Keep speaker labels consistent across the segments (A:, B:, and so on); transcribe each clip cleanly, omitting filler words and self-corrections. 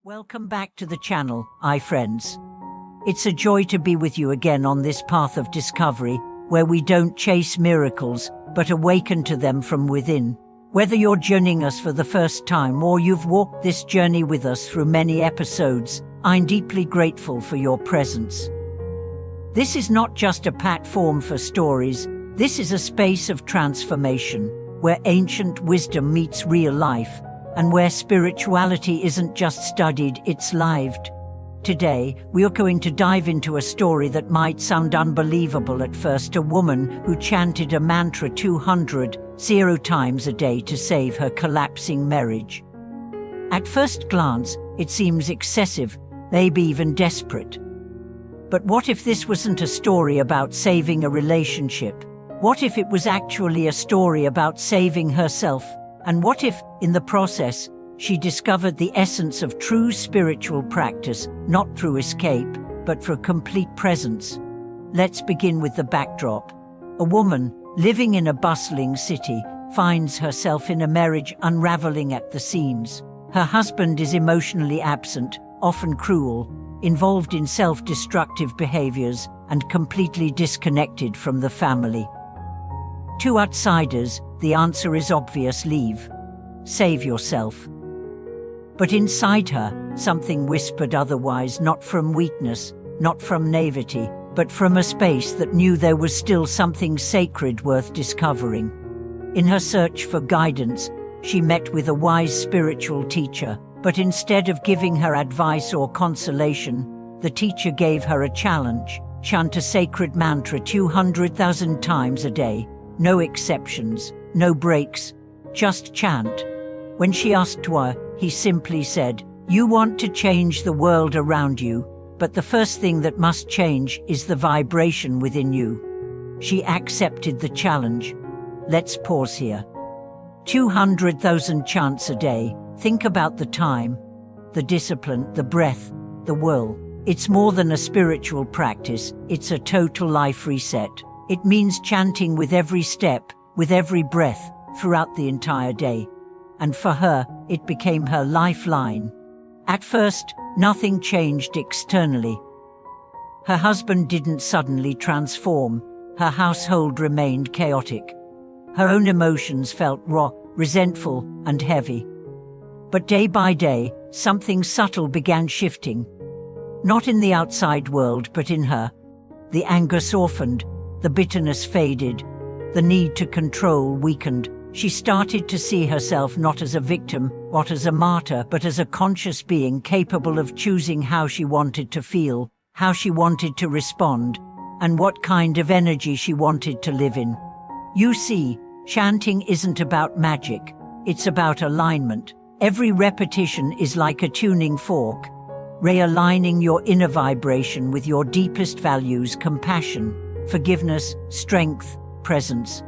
A: Welcome back to the channel, friends. It's a joy to be with you again on this path of discovery, where we don't chase miracles, but awaken to them from within. Whether you're joining us for the first time or you've walked this journey with us through many episodes, I'm deeply grateful for your presence. This is not just a platform for stories, this is a space of transformation, where ancient wisdom meets real life, and where spirituality isn't just studied, it's lived. Today, we are going to dive into a story that might sound unbelievable at first: a woman who chanted a mantra 200 times a day to save her collapsing marriage. At first glance, it seems excessive, maybe even desperate. But what if this wasn't a story about saving a relationship? What if it was actually a story about saving herself? And what if, in the process, she discovered the essence of true spiritual practice, not through escape, but through complete presence? Let's begin with the backdrop. A woman, living in a bustling city, finds herself in a marriage unraveling at the seams. Her husband is emotionally absent, often cruel, involved in self-destructive behaviors, and completely disconnected from the family. To outsiders, the answer is obvious: leave. Save yourself. But inside her, something whispered otherwise, not from weakness, not from naivety, but from a space that knew there was still something sacred worth discovering. In her search for guidance, she met with a wise spiritual teacher, but instead of giving her advice or consolation, the teacher gave her a challenge: chant a sacred mantra 200,000 times a day. No exceptions, no breaks, just chant. When she asked why, he simply said, "You want to change the world around you, but the first thing that must change is the vibration within you." She accepted the challenge. Let's pause here. 200,000 chants a day. Think about the time, the discipline, the breath, the will. It's more than a spiritual practice, it's a total life reset. It means chanting with every step, with every breath, throughout the entire day. And for her, it became her lifeline. At first, nothing changed externally. Her husband didn't suddenly transform. Her household remained chaotic. Her own emotions felt raw, resentful, and heavy. But day by day, something subtle began shifting. Not in the outside world, but in her. The anger softened. The bitterness faded. The need to control weakened. She started to see herself not as a victim, not as a martyr, but as a conscious being capable of choosing how she wanted to feel, how she wanted to respond, and what kind of energy she wanted to live in. You see, chanting isn't about magic. It's about alignment. Every repetition is like a tuning fork, realigning your inner vibration with your deepest values: compassion, forgiveness, strength, presence.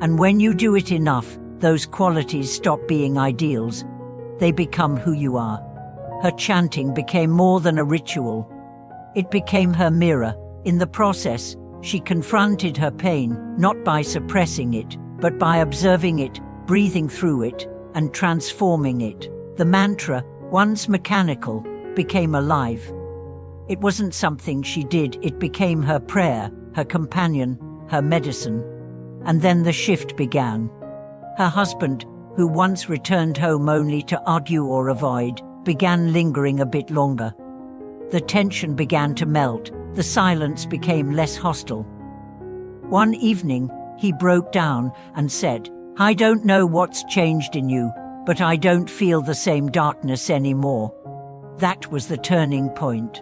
A: And when you do it enough, those qualities stop being ideals. They become who you are. Her chanting became more than a ritual. It became her mirror. In the process, she confronted her pain, not by suppressing it, but by observing it, breathing through it, and transforming it. The mantra, once mechanical, became alive. It wasn't something she did, it became her prayer, her companion, her medicine. And then the shift began. Her husband, who once returned home only to argue or avoid, began lingering a bit longer. The tension began to melt, the silence became less hostile. One evening, he broke down and said, "I don't know what's changed in you, but I don't feel the same darkness anymore." That was the turning point.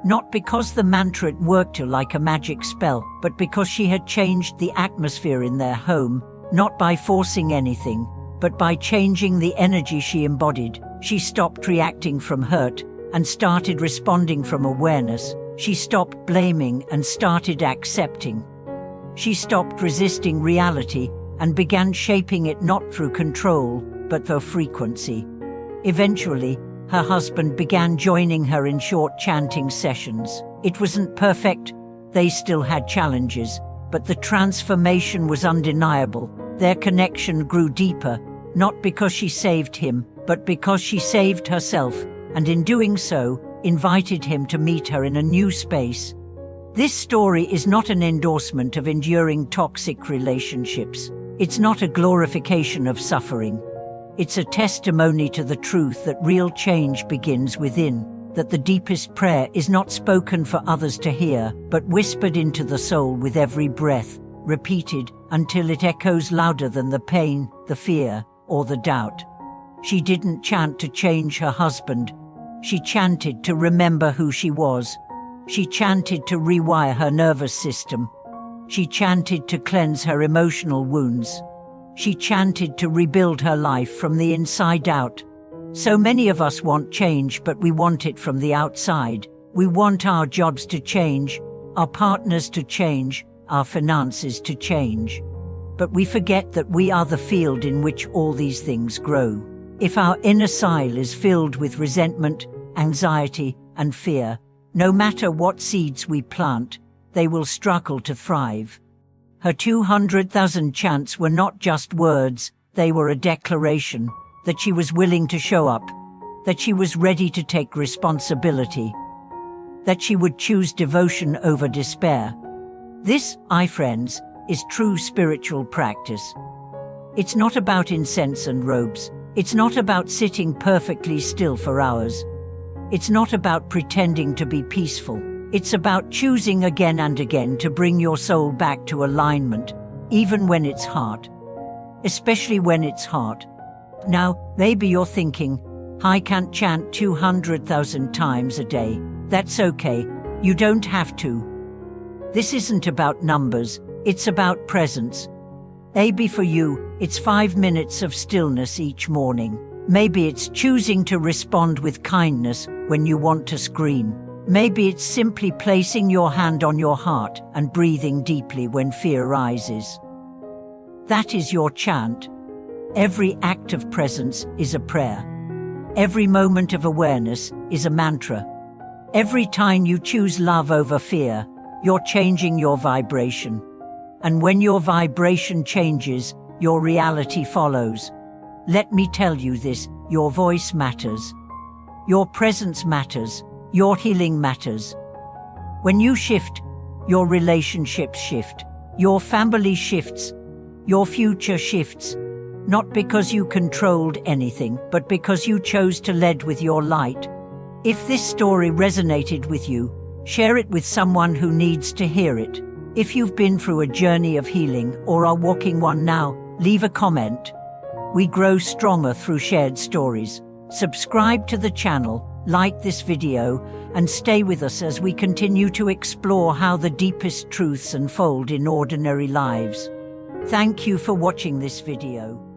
A: Not because the mantra worked her like a magic spell, but because she had changed the atmosphere in their home, not by forcing anything, but by changing the energy she embodied. She stopped reacting from hurt and started responding from awareness. She stopped blaming and started accepting. She stopped resisting reality and began shaping it not through control, but through frequency. Eventually, her husband began joining her in short chanting sessions. It wasn't perfect, they still had challenges, but the transformation was undeniable. Their connection grew deeper, not because she saved him, but because she saved herself, and in doing so, invited him to meet her in a new space. This story is not an endorsement of enduring toxic relationships. It's not a glorification of suffering. It's a testimony to the truth that real change begins within, that the deepest prayer is not spoken for others to hear, but whispered into the soul with every breath, repeated until it echoes louder than the pain, the fear, or the doubt. She didn't chant to change her husband. She chanted to remember who she was. She chanted to rewire her nervous system. She chanted to cleanse her emotional wounds. She chanted to rebuild her life from the inside out. So many of us want change, but we want it from the outside. We want our jobs to change, our partners to change, our finances to change. But we forget that we are the field in which all these things grow. If our inner soil is filled with resentment, anxiety, and fear, no matter what seeds we plant, they will struggle to thrive. Her 200,000 chants were not just words, they were a declaration that she was willing to show up, that she was ready to take responsibility, that she would choose devotion over despair. This, my friends, is true spiritual practice. It's not about incense and robes. It's not about sitting perfectly still for hours. It's not about pretending to be peaceful. It's about choosing again and again to bring your soul back to alignment, even when it's hard. Especially when it's hard. Now, maybe you're thinking, I can't chant 200,000 times a day. That's okay. You don't have to. This isn't about numbers. It's about presence. Maybe for you, it's 5 minutes of stillness each morning. Maybe it's choosing to respond with kindness when you want to scream. Maybe it's simply placing your hand on your heart and breathing deeply when fear rises. That is your chant. Every act of presence is a prayer. Every moment of awareness is a mantra. Every time you choose love over fear, you're changing your vibration. And when your vibration changes, your reality follows. Let me tell you this, your voice matters. Your presence matters. Your healing matters. When you shift, your relationships shift. Your family shifts. Your future shifts. Not because you controlled anything, but because you chose to lead with your light. If this story resonated with you, share it with someone who needs to hear it. If you've been through a journey of healing or are walking one now, leave a comment. We grow stronger through shared stories. Subscribe to the channel, like this video, and stay with us as we continue to explore how the deepest truths unfold in ordinary lives. Thank you for watching this video.